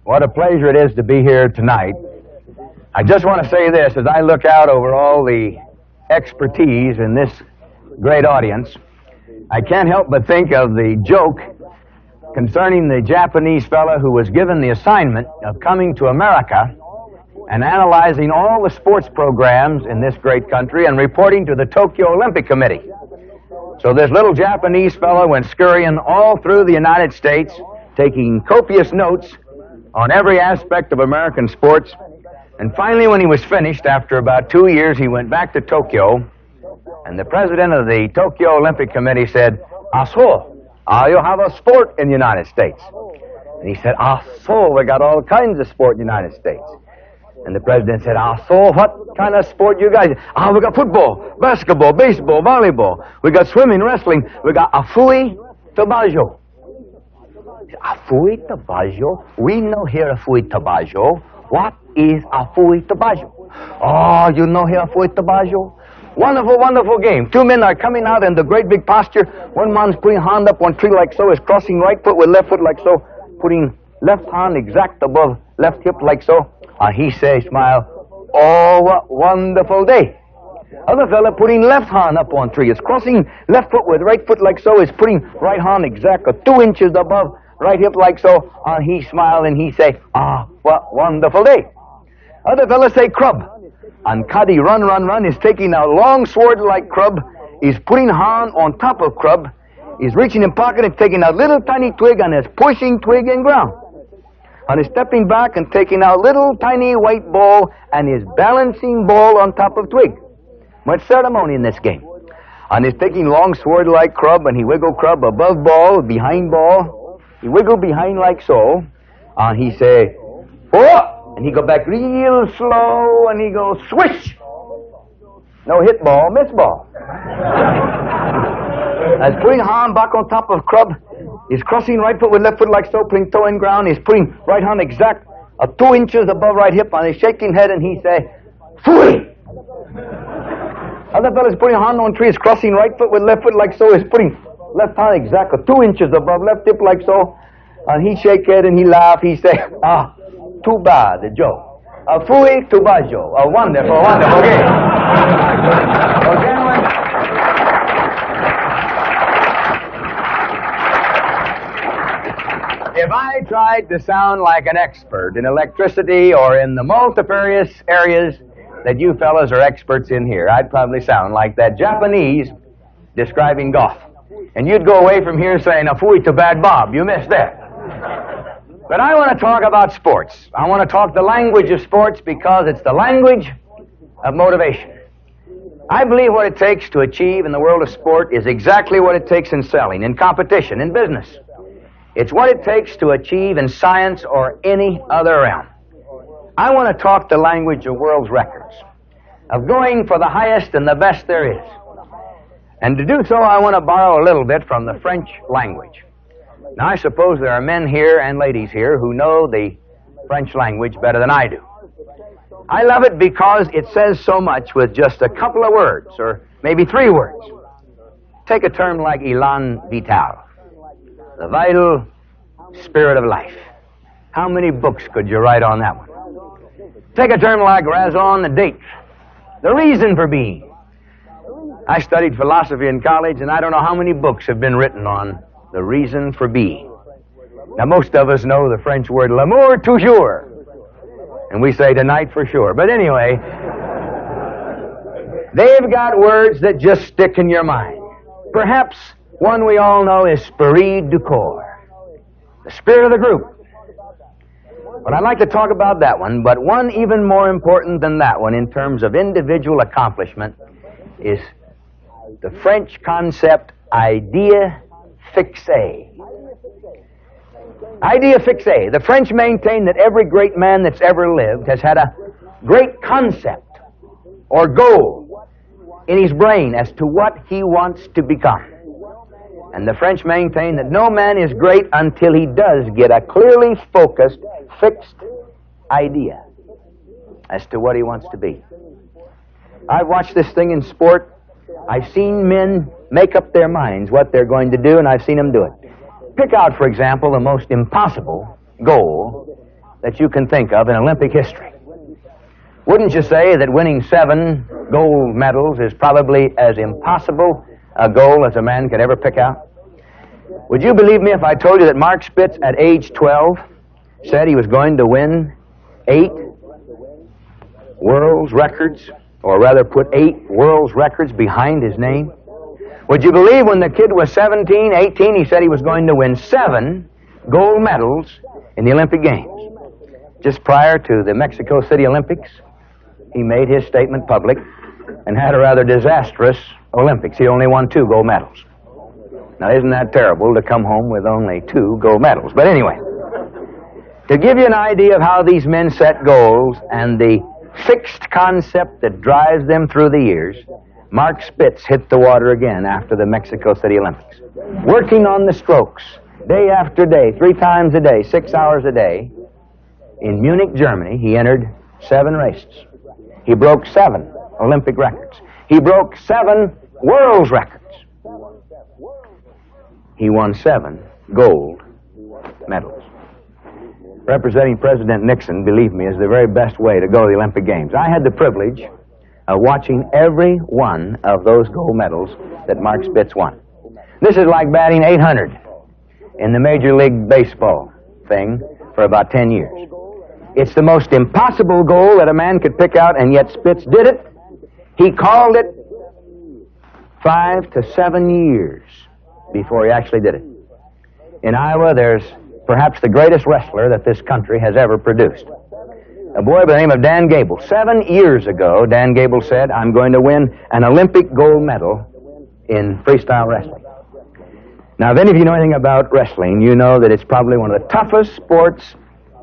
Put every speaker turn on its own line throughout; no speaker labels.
What a pleasure it is to be here tonight. I just want to say this, as I look out over all the expertise in this great audience, I can't help but think of the joke concerning the Japanese fellow who was given the assignment of coming to America and analyzing all the sports programs in this great country and reporting to the Tokyo Olympic Committee. So this little Japanese fellow went scurrying all through the United States, taking copious notes on every aspect of American sports. And finally, when he was finished, after about 2 years, he went back to Tokyo, and the president of the Tokyo Olympic Committee said, so, you have a sport in the United States. And he said, so, we got all kinds of sport in the United States. And the president said, so, what kind of sport you guys? We got football, basketball, baseball, volleyball. We got swimming, wrestling. We got afui, tabajo. Afui tabajo? We know here afui tabajo. What is afui tabajo? Oh, you know here afui tabajo? Wonderful, wonderful game. Two men are coming out in the great big posture. One man's putting hand up one tree like so, is crossing right foot with left foot like so, putting left hand exact above left hip like so. He says, smile, oh, what wonderful day. Other fella putting left hand up on tree, is crossing left foot with right foot like so, is putting right hand exact 2 inches above right hip like so. He smiled and he say, what wonderful day. Other fella say crub. And Cuddy run, is taking a long sword like crub, is putting hand on top of crub, is reaching in pocket and taking a little tiny twig and is pushing twig in ground. And is stepping back and taking out little tiny white ball and is balancing ball on top of twig. Much ceremony in this game. And is taking long sword like crub, and he wiggle crub above ball, behind ball. He wiggle behind like so. And he say, oh! And he go back real slow, and he go swish. No hit ball, miss ball. As putting hand back on top of crub, he's crossing right foot with left foot like so, putting toe in ground. He's putting right hand exact 2 inches above right hip, and he's shaking head, and he say, Fui! Other fellow's putting hand on tree, is crossing right foot with left foot like so, is putting left hand exact 2 inches above left hip like so, and he shake head and he laugh. He say, too bad, Joe. Fui tubajo. A wonderful, wonderful game. Well, gentlemen, if I tried to sound like an expert in electricity or in the multifarious areas that you fellas are experts in here, I'd probably sound like that Japanese describing golf. And you'd go away from here saying, fui to bad Bob. You missed that. But I want to talk about sports. I want to talk the language of sports because it's the language of motivation. I believe what it takes to achieve in the world of sport is exactly what it takes in selling, in competition, in business. It's what it takes to achieve in science or any other realm. I want to talk the language of world's records, of going for the highest and the best there is. And to do so, I want to borrow a little bit from the French language. Now, I suppose there are men here and ladies here who know the French language better than I do. I love it because it says so much with just a couple of words, or maybe 3 words. Take a term like élan vital, the vital spirit of life. How many books could you write on that one? Take a term like raison d'être, the reason for being. I studied philosophy in college, and I don't know how many books have been written on the reason for being. Now, most of us know the French word l'amour toujours, and we say tonight for sure. But anyway, they've got words that just stick in your mind. Perhaps one we all know is esprit du corps, the spirit of the group. But I'd like to talk about that one, but one even more important than that one in terms of individual accomplishment is the French concept idea fixe. Idea fixe. The French maintain that every great man that's ever lived has had a great concept or goal in his brain as to what he wants to become. And the French maintain that no man is great until he does get a clearly focused, fixed idea as to what he wants to be. I've watched this thing in sport. I've seen men make up their minds what they're going to do, and I've seen them do it. Pick out, for example, the most impossible goal that you can think of in Olympic history. Wouldn't you say that winning 7 gold medals is probably as impossible a goal as a man could ever pick out? Would you believe me if I told you that Mark Spitz, at age 12, said he was going to win 8 world's records, or rather put 8 world's records behind his name? Would you believe when the kid was 17, 18, he said he was going to win 7 gold medals in the Olympic Games? Just prior to the Mexico City Olympics, he made his statement public and had a rather disastrous Olympics. He only won 2 gold medals. Now, isn't that terrible to come home with only 2 gold medals? But anyway, to give you an idea of how these men set goals and the fixed concept that drives them through the years, Mark Spitz hit the water again after the Mexico City Olympics. Working on the strokes, day after day, 3 times a day, 6 hours a day, in Munich, Germany, he entered 7 races. He broke 7 Olympic records. He broke 7 world's records. He won 7 gold medals. Representing President Nixon, believe me, is the very best way to go to the Olympic Games. I had the privilege of watching every one of those gold medals that Mark Spitz won. This is like batting 800 in the Major League Baseball thing for about 10 years. It's the most impossible goal that a man could pick out, and yet Spitz did it. He called it 5 to 7 years before he actually did it. In Iowa, there's perhaps the greatest wrestler that this country has ever produced. A boy by the name of Dan Gable. 7 years ago, Dan Gable said, "I'm going to win an Olympic gold medal in freestyle wrestling." Now, if any of you know anything about wrestling, you know that it's probably one of the toughest sports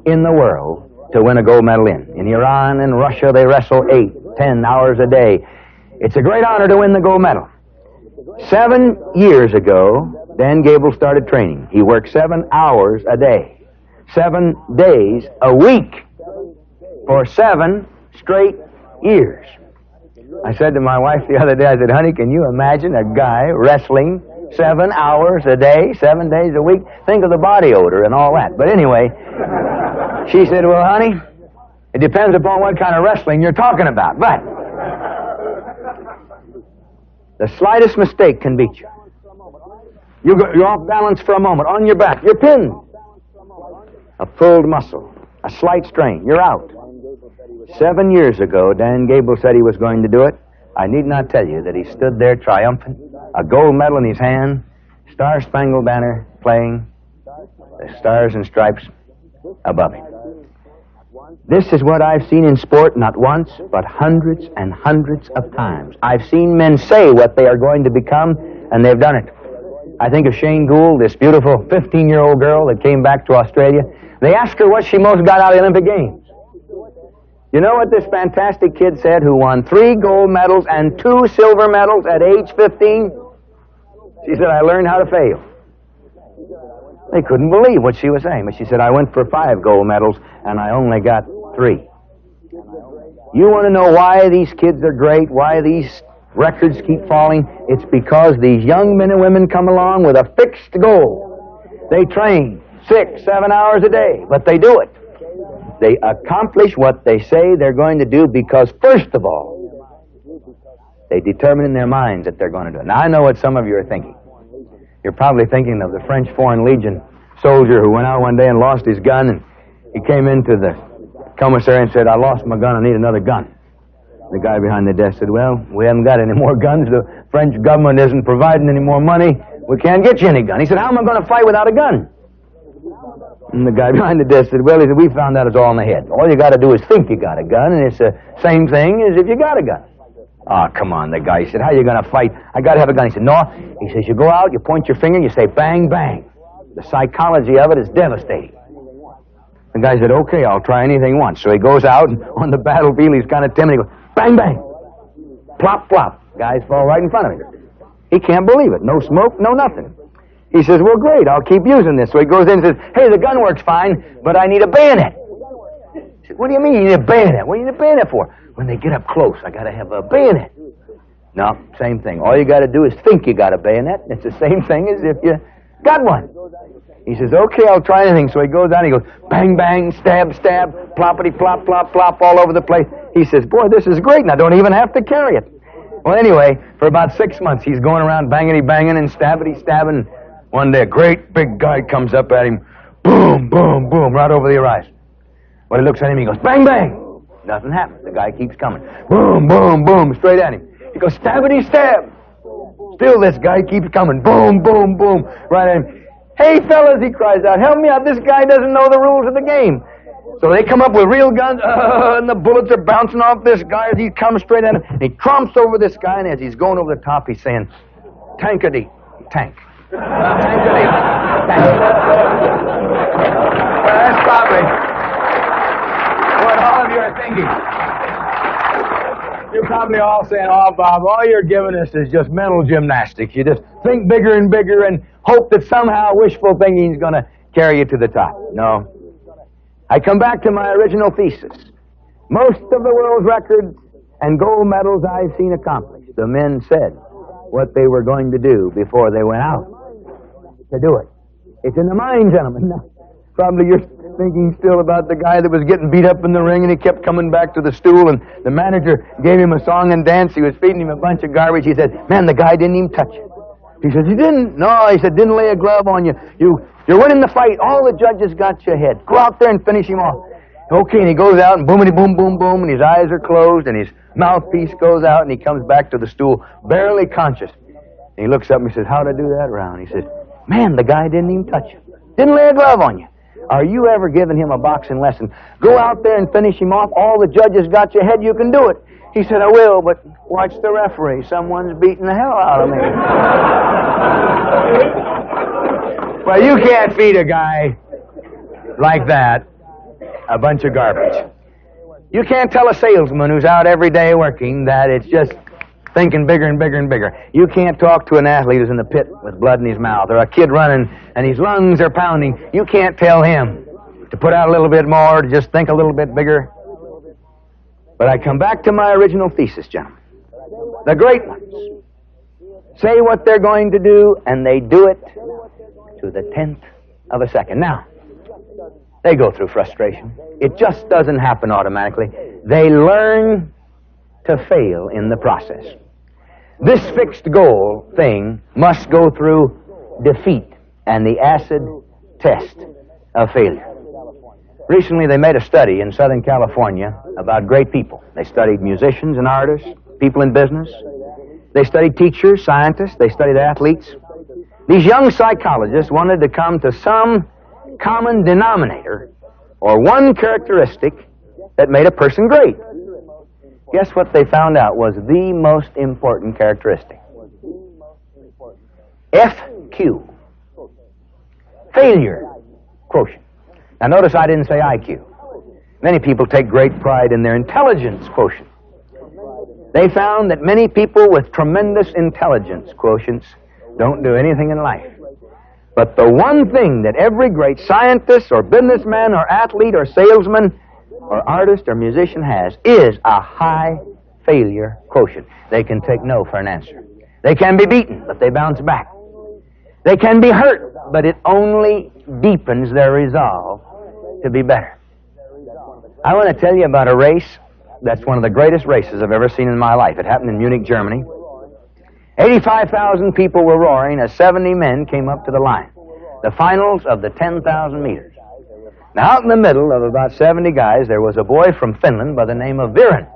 in the world to win a gold medal in. In Iran and Russia, they wrestle 8, 10 hours a day. It's a great honor to win the gold medal. 7 years ago, Dan Gable started training. He worked 7 hours a day, 7 days a week, for 7 straight years. I said to my wife the other day, I said, "Honey, can you imagine a guy wrestling 7 hours a day, 7 days a week? Think of the body odor and all that." But anyway, she said, "Well, honey, it depends upon what kind of wrestling you're talking about." But the slightest mistake can beat you. You're off balance for a moment, on your back, you're pinned. A pulled muscle, a slight strain, you're out. 7 years ago, Dan Gable said he was going to do it. I need not tell you that he stood there triumphant, a gold medal in his hand, Star-Spangled Banner playing, the stars and stripes above him. This is what I've seen in sport not once, but hundreds and hundreds of times. I've seen men say what they are going to become, and they've done it. I think of Shane Gould, this beautiful 15-year-old girl that came back to Australia. They asked her what she most got out of the Olympic Games. You know what this fantastic kid said, who won 3 gold medals and 2 silver medals at age 15? She said, "I learned how to fail." They couldn't believe what she was saying, but she said, "I went for 5 gold medals and I only got 3. You want to know why these kids are great, why these records keep falling? It's because these young men and women come along with a fixed goal. They train 6, 7 hours a day, but they do it. They accomplish what they say they're going to do because, first of all, they determine in their minds that they're going to do it. Now, I know what some of you are thinking. You're probably thinking of the French Foreign Legion soldier who went out one day and lost his gun, and he came into the commissary and said, "I lost my gun, I need another gun." The guy behind the desk said, "Well, we haven't got any more guns. The French government isn't providing any more money. We can't get you any gun." He said, "How am I going to fight without a gun?" And the guy behind the desk said, "Well," he said, "we found out it's all in the head. All you got to do is think you got a gun, and it's the same thing as if you got a gun." Oh, come on, the guy. He said, how you going to fight? I got to have a gun. He said, no. He says, you go out, you point your finger, and you say, bang, bang. The psychology of it is devastating. The guy said, okay, I'll try anything once. So he goes out, and on the battlefield, he's kind of timid. He goes, bang, bang. Plop, plop. Guys fall right in front of him. He can't believe it. No smoke, no nothing. He says, well, great, I'll keep using this. So he goes in and says, hey, the gun works fine, but I need a bayonet. He said, what do you mean you need a bayonet? What do you need a bayonet for? When they get up close, I got to have a bayonet. No, same thing. All you got to do is think you got a bayonet. It's the same thing as if you got one. He says, okay, I'll try anything. So he goes down, he goes, bang, bang, stab, stab, ploppity, plop, plop, plop, all over the place. He says, boy, this is great, and I don't even have to carry it. Well, anyway, for about 6 months, he's going around bangity-banging and stabbity-stabbing. One day, a great big guy comes up at him, boom, boom, boom, right over the horizon. When he looks at him, he goes, bang, bang. Nothing happens. The guy keeps coming. Boom, boom, boom, straight at him. He goes, stabbity-stab. Still, this guy keeps coming. Boom, boom, boom, right at him. Hey, fellas, he cries out, help me out. This guy doesn't know the rules of the game. So they come up with real guns, and the bullets are bouncing off this guy as he comes straight at him. And he tromps over this guy, and as he's going over the top, he's saying, tankity, tank. Tankity, tank. Well, that's probably what all of you are thinking. You're probably all saying, oh, Bob, all you're giving us is just mental gymnastics. You just think bigger and bigger and hope that somehow wishful thinking is going to carry you to the top. No. I come back to my original thesis. Most of the world's records and gold medals I've seen accomplished, the men said what they were going to do before they went out to do it. It's in the mind, gentlemen. Now, probably you're thinking still about the guy that was getting beat up in the ring and he kept coming back to the stool and the manager gave him a song and dance. He was feeding him a bunch of garbage. He said, man, the guy didn't even touch it. He said, you didn't? No, he said, didn't lay a glove on you. You're winning the fight. All the judges got your head. Go out there and finish him off. Okay, and he goes out and boomity boom, boom, boom, and his eyes are closed and his mouthpiece goes out and he comes back to the stool, barely conscious. And he looks up and he says, how'd I do that round? He says, man, the guy didn't even touch you. Didn't lay a glove on you. Are you ever giving him a boxing lesson? Go out there and finish him off. All the judges got your head. You can do it. He said, I will, but watch the referee. Someone's beating the hell out of me. Well, you can't feed a guy like that a bunch of garbage. You can't tell a salesman who's out every day working that it's just thinking bigger and bigger and bigger. You can't talk to an athlete who's in the pit with blood in his mouth or a kid running and his lungs are pounding. You can't tell him to put out a little bit more, to just think a little bit bigger. But I come back to my original thesis, gentlemen. The great ones say what they're going to do, and they do it to the 10th of a second. Now, they go through frustration. It just doesn't happen automatically. They learn to fail in the process. This fixed goal thing must go through defeat and the acid test of failure. Recently, they made a study in Southern California about great people. They studied musicians and artists, people in business. They studied teachers, scientists. They studied athletes. These young psychologists wanted to come to some common denominator or one characteristic that made a person great. Guess what they found out was the most important characteristic? FQ. Failure quotient. Now notice I didn't say IQ. Many people take great pride in their intelligence quotient. They found that many people with tremendous intelligence quotients don't do anything in life. But the one thing that every great scientist or businessman or athlete or salesman or artist or musician has is a high failure quotient. They can take no for an answer. They can be beaten, but they bounce back. They can be hurt, but it only deepens their resolve to be better. I want to tell you about a race that's one of the greatest races I've ever seen in my life. It happened in Munich, Germany. 85,000 people were roaring as 70 men came up to the line. The finals of the 10,000 meters. Now, out in the middle of about 70 guys, there was a boy from Finland by the name of Viren.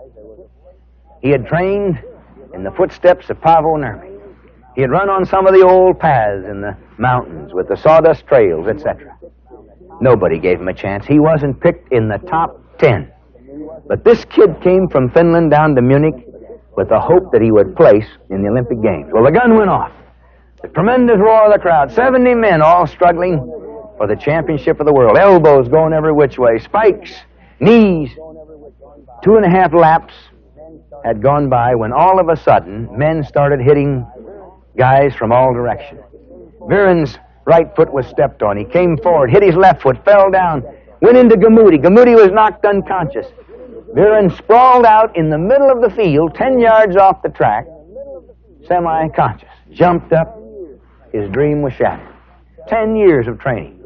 He had trained in the footsteps of Paavo Nurmi. He had run on some of the old paths in the mountains with the sawdust trails, etc. Nobody gave him a chance. He wasn't picked in the top 10. But this kid came from Finland down to Munich with the hope that he would place in the Olympic Games. Well, the gun went off. The tremendous roar of the crowd, 70 men all struggling for the championship of the world. Elbows going every which way, spikes, knees. 2.5 laps had gone by when all of a sudden men started hitting guys from all directions. Viren's right foot was stepped on. He came forward, hit his left foot, fell down, went into Gammoudi. Gammoudi was knocked unconscious. Viren sprawled out in the middle of the field, 10 yards off the track, semi-conscious. Jumped up. His dream was shattered. 10 years of training.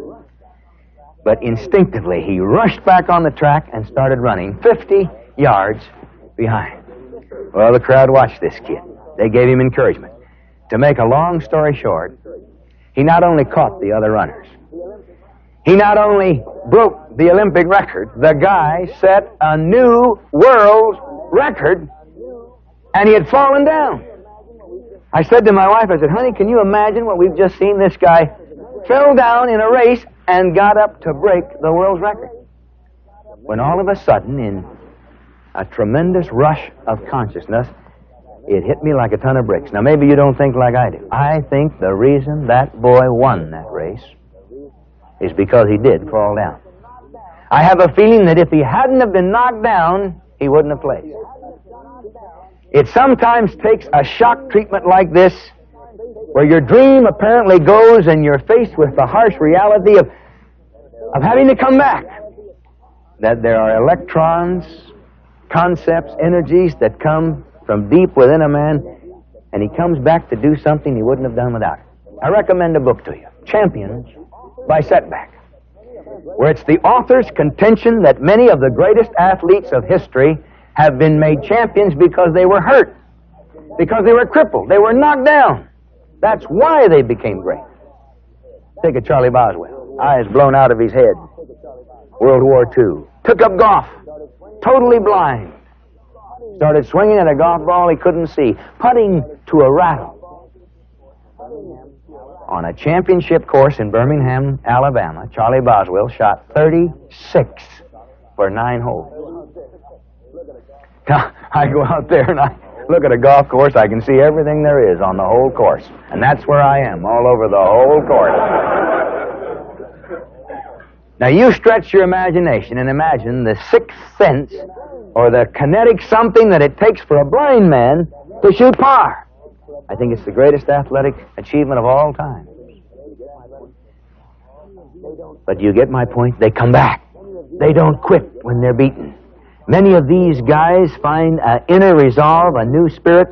But instinctively, he rushed back on the track and started running 50 yards behind. Well, the crowd watched this kid. They gave him encouragement. To make a long story short, he not only caught the other runners, he not only broke the Olympic record, the guy set a new world record, and he had fallen down. I said to my wife, I said, honey, can you imagine what we've just seen? This guy fell down in a race and got up to break the world's record. When all of a sudden, in a tremendous rush of consciousness, it hit me like a ton of bricks. Now, maybe you don't think like I do. I think the reason that boy won that race is because he did fall down. I have a feeling that if he hadn't have been knocked down, he wouldn't have placed. It sometimes takes a shock treatment like this, where your dream apparently goes and you're faced with the harsh reality of having to come back. That there are electrons, concepts, energies that come from deep within a man, and he comes back to do something he wouldn't have done without it. I recommend a book to you, Champions by Setback, where it's the author's contention that many of the greatest athletes of history have been made champions because they were hurt, because they were crippled, they were knocked down. That's why they became great. Take a Charlie Boswell, eyes blown out of his head, World War II. Took up golf, totally blind. Started swinging at a golf ball he couldn't see, putting to a rattle. On a championship course in Birmingham, Alabama, Charlie Boswell shot 36 for 9 holes. I go out there and I look at a golf course, I can see everything there is on the whole course. And that's where I am, all over the whole course. Now you stretch your imagination and imagine the sixth sense or the kinetic something that it takes for a blind man to shoot par. I think it's the greatest athletic achievement of all time. But you get my point? They come back. They don't quit when they're beaten. Many of these guys find an inner resolve, a new spirit.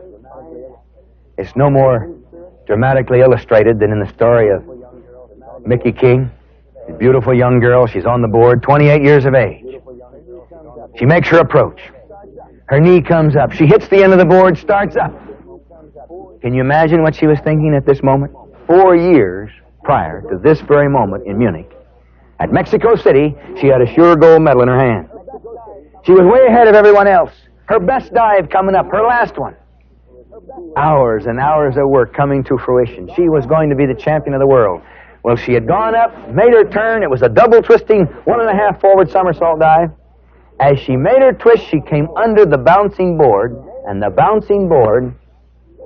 It's no more dramatically illustrated than in the story of Mickey King, a beautiful young girl. She's on the board, 28 years of age. She makes her approach. Her knee comes up. She hits the end of the board, starts up. Can you imagine what she was thinking at this moment? 4 years prior to this very moment in Munich, at Mexico City, she had a sure gold medal in her hand. She was way ahead of everyone else. Her best dive coming up, her last one. Hours and hours of work coming to fruition. She was going to be the champion of the world. Well, she had gone up, made her turn. It was a double twisting, 1.5 forward somersault dive. As she made her twist, she came under the bouncing board, and the bouncing board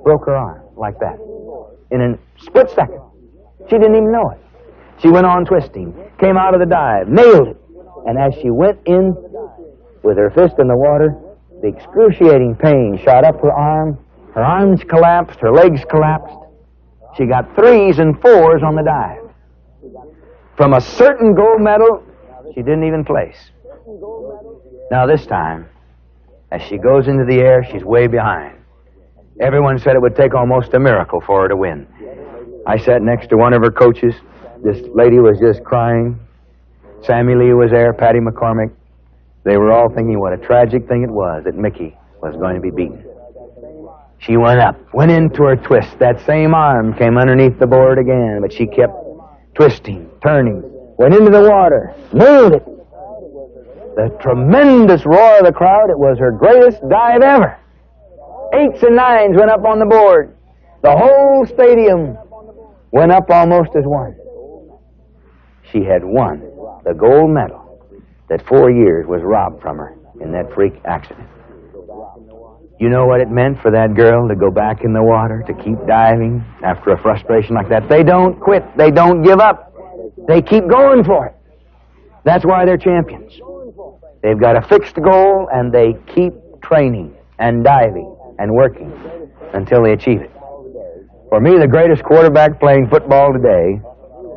broke her arm like that. In a split second. She didn't even know it. She went on twisting, came out of the dive, nailed it. And as she went in with her fist in the water, the excruciating pain shot up her arm. Her arms collapsed, her legs collapsed. She got 3s and 4s on the dive. From a certain gold medal, she didn't even place. Now this time, as she goes into the air, she's way behind. Everyone said it would take almost a miracle for her to win. I sat next to one of her coaches. This lady was just crying. Sammy Lee was there, Patty McCormick. They were all thinking what a tragic thing it was that Mickey was going to be beaten. She went up, went into her twist. That same arm came underneath the board again, but she kept twisting, turning, went into the water, nailed it. The tremendous roar of the crowd, it was her greatest dive ever. 8s and 9s went up on the board. The whole stadium went up almost as one. She had won the gold medal that 4 years was robbed from her in that freak accident. You know what it meant for that girl to go back in the water, to keep diving after a frustration like that? They don't quit. They don't give up. They keep going for it. That's why they're champions. They've got a fixed goal, and they keep training and diving and working until they achieve it. For me, the greatest quarterback playing football today,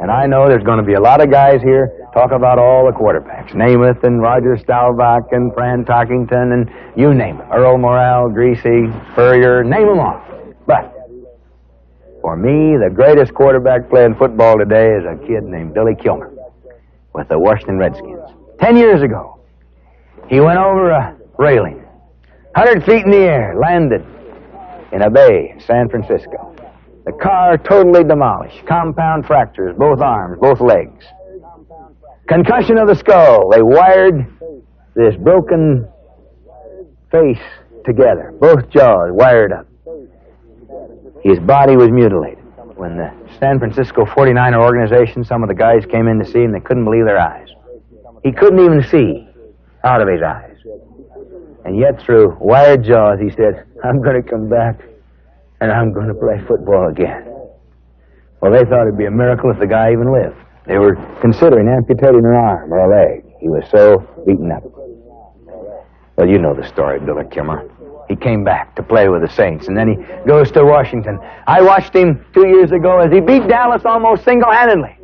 and I know there's going to be a lot of guys here talk about all the quarterbacks, Namath and Roger Staubach and Fran Tarkington and you name it, Earl Morrell, Greasy, Furrier, name them all. But for me, the greatest quarterback playing football today is a kid named Billy Kilmer with the Washington Redskins. 10 years ago, he went over a railing, 100 feet in the air, landed in a bay in San Francisco. The car totally demolished, compound fractures, both arms, both legs. Concussion of the skull. They wired this broken face together, both jaws wired up. His body was mutilated. When the San Francisco 49er organization, some of the guys came in to see him, they couldn't believe their eyes. He couldn't even see out of his eyes. And yet through wired jaws, he said, I'm going to come back and I'm going to play football again. Well, they thought it'd be a miracle if the guy even lived. They were considering amputating an arm or a leg. He was so beaten up. Well, you know the story, Billy Kilmer. He came back to play with the Saints, and then he goes to Washington. I watched him 2 years ago as he beat Dallas almost single-handedly,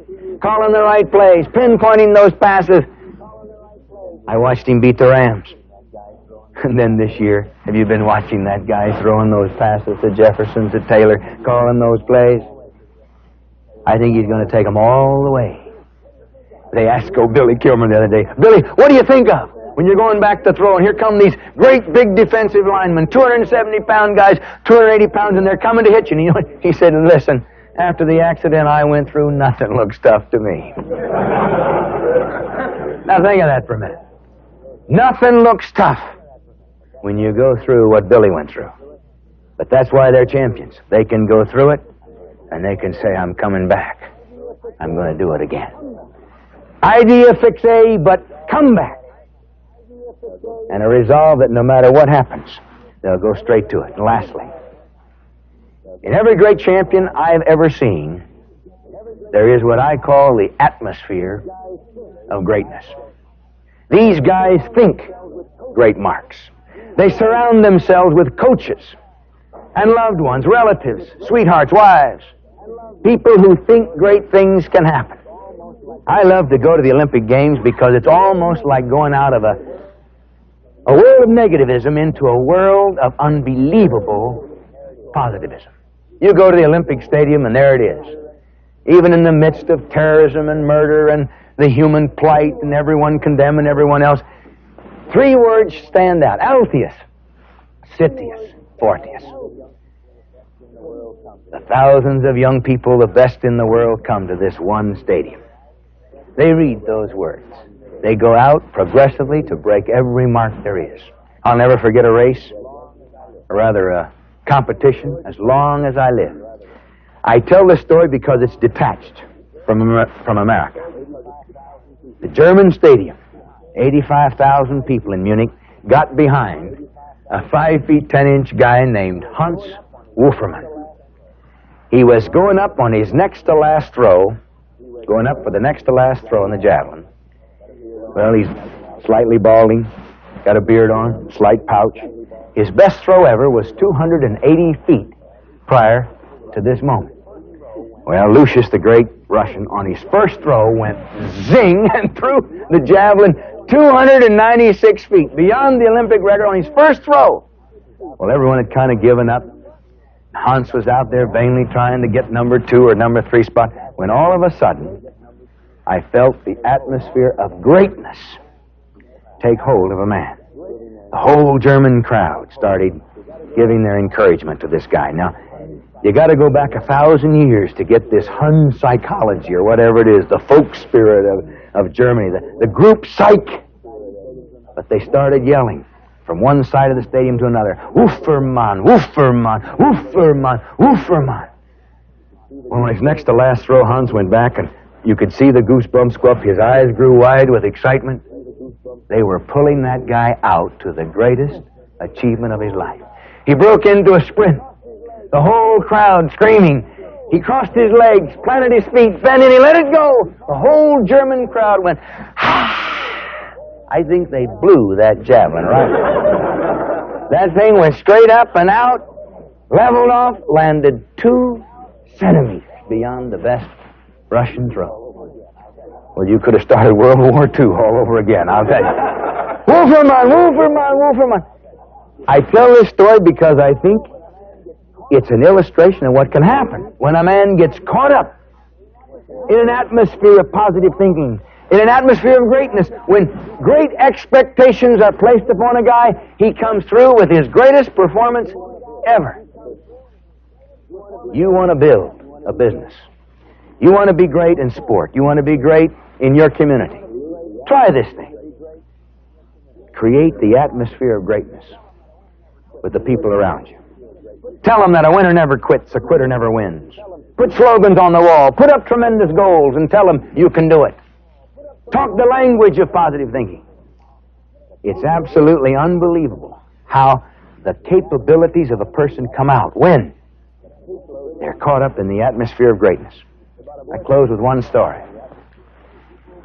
calling the right plays, pinpointing those passes. I watched him beat the Rams. And then this year, have you been watching that guy throwing those passes to Jefferson, to Taylor, calling those plays? I think he's going to take them all the way. They asked Billy Kilmer the other day, Billy, what do you think of when you're going back to throw? And here come these great big defensive linemen, 270-pound guys, 280 pounds, and they're coming to hit you. And you know what? He said, listen, after the accident I went through, nothing looks tough to me. Now think of that for a minute. Nothing looks tough when you go through what Billy went through. But that's why they're champions. They can go through it, and they can say, I'm coming back. I'm going to do it again. Idea fixe, but come back. And a resolve that no matter what happens, they'll go straight to it. And lastly, in every great champion I've ever seen, there is what I call the atmosphere of greatness. These guys think great marks. They surround themselves with coaches and loved ones, relatives, sweethearts, wives, people who think great things can happen. I love to go to the Olympic Games because it's almost like going out of a world of negativism into a world of unbelievable positivism. You go to the Olympic Stadium and there it is. Even in the midst of terrorism and murder and the human plight and everyone condemning everyone else, 3 words stand out. Altius, Citius, Fortius. The thousands of young people, the best in the world, come to this one stadium. They read those words. They go out progressively to break every mark there is. I'll never forget a race, or rather a competition, as long as I live. I tell this story because it's detached from America. The German stadium, 85,000 people in Munich, got behind a 5 feet 10 inch guy named Hans Wufferman. He was going up on his next to last throw, going up for the next to last throw in the javelin. Well, he's slightly balding, got a beard on, slight pouch. His best throw ever was 280 feet prior to this moment. Well, Lucius, the great Russian, on his first throw went zing and threw the javelin 296 feet, beyond the Olympic record on his first throw. Well, everyone had kind of given up. Hans was out there vainly trying to get number 2 or number 3 spot, when all of a sudden, I felt the atmosphere of greatness take hold of a man. The whole German crowd started giving their encouragement to this guy. Now, you got to go back 1,000 years to get this Hun psychology, or whatever it is, the folk spirit of Germany, the group psych. But they started yelling from one side of the stadium to another, Wufferman, Wufferman, Wufferman, Wufferman. Well, when his next to last throw, Hans went back, and you could see the goosebumps go up. His eyes grew wide with excitement. They were pulling that guy out to the greatest achievement of his life. He broke into a sprint. The whole crowd screaming. He crossed his legs, planted his feet, bent, and he let it go. The whole German crowd went, "Ha!" I think they blew that javelin, right? That thing went straight up and out, leveled off, landed 2 centimeters beyond the best Russian throw. Well, you could have started World War II all over again, I'll tell you. Wolferman, Wolferman, Wolferman. I tell this story because I think it's an illustration of what can happen when a man gets caught up in an atmosphere of positive thinking, in an atmosphere of greatness. When great expectations are placed upon a guy, he comes through with his greatest performance ever. You want to build a business. You want to be great in sport. You want to be great in your community. Try this thing. Create the atmosphere of greatness with the people around you. Tell them that a winner never quits, a quitter never wins. Put slogans on the wall. Put up tremendous goals and tell them you can do it. Talk the language of positive thinking. It's absolutely unbelievable how the capabilities of a person come out when they're caught up in the atmosphere of greatness. I close with one story.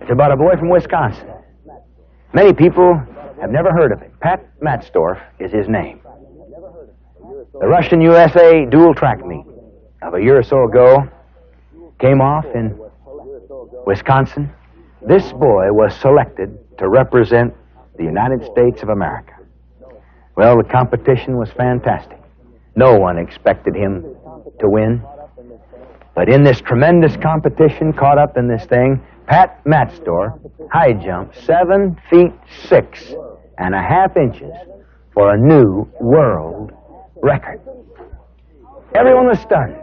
It's about a boy from Wisconsin. Many people have never heard of him. Pat Matzdorf is his name. The Russian-USA dual track meet of a year or so ago came off in Wisconsin. This boy was selected to represent the United States of America. Well, the competition was fantastic. No one expected him to win. But in this tremendous competition, caught up in this thing, Pat Matzdorf high jumped 7 feet 6.5 inches for a new world record. Everyone was stunned.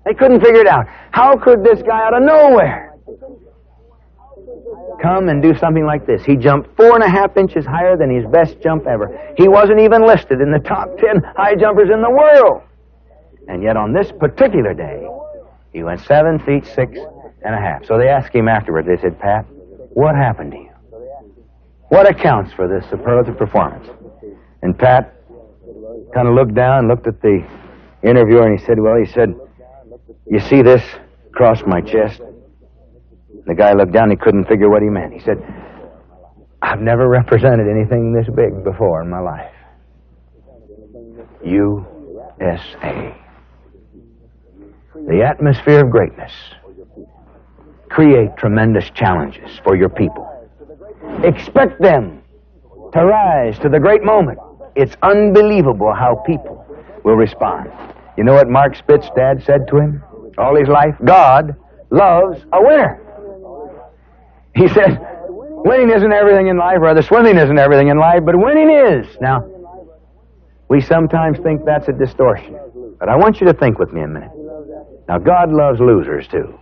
They couldn't figure it out. How could this guy out of nowhere come and do something like this? He jumped 4.5 inches higher than his best jump ever. He wasn't even listed in the top 10 high jumpers in the world. And yet on this particular day, he went 7 feet 6.5. So they asked him afterwards, they said, "Pat, what happened to you? What accounts for this superlative performance?" And Pat kind of looked down, looked at the interviewer, and he said, "You see this across my chest?" The guy looked down, he couldn't figure what he meant. He said, "I've never represented anything this big before in my life. USA." The atmosphere of greatness. Create tremendous challenges for your people. Expect them to rise to the great moment. It's unbelievable how people will respond. You know what Mark Spitz's dad said to him all his life? God loves a winner. He said, winning isn't everything in life, or rather swimming isn't everything in life, but winning is. Now, we sometimes think that's a distortion. But I want you to think with me a minute. Now, God loves losers, too.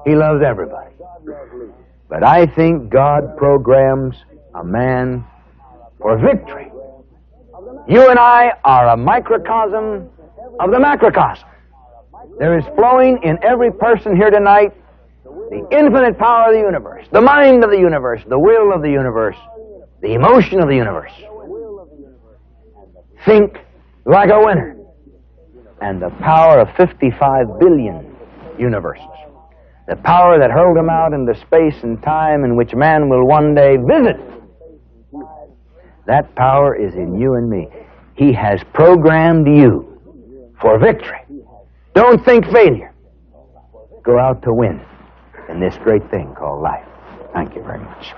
He loves everybody. But I think God programs a man for victory. You and I are a microcosm of the macrocosm. There is flowing in every person here tonight the infinite power of the universe, the mind of the universe, the will of the universe, the emotion of the universe. Think like a winner. And the power of 55 billion universes. The power that hurled them out into space and time in which man will one day visit. That power is in you and me. He has programmed you for victory. Don't think failure. Go out to win in this great thing called life. Thank you very much.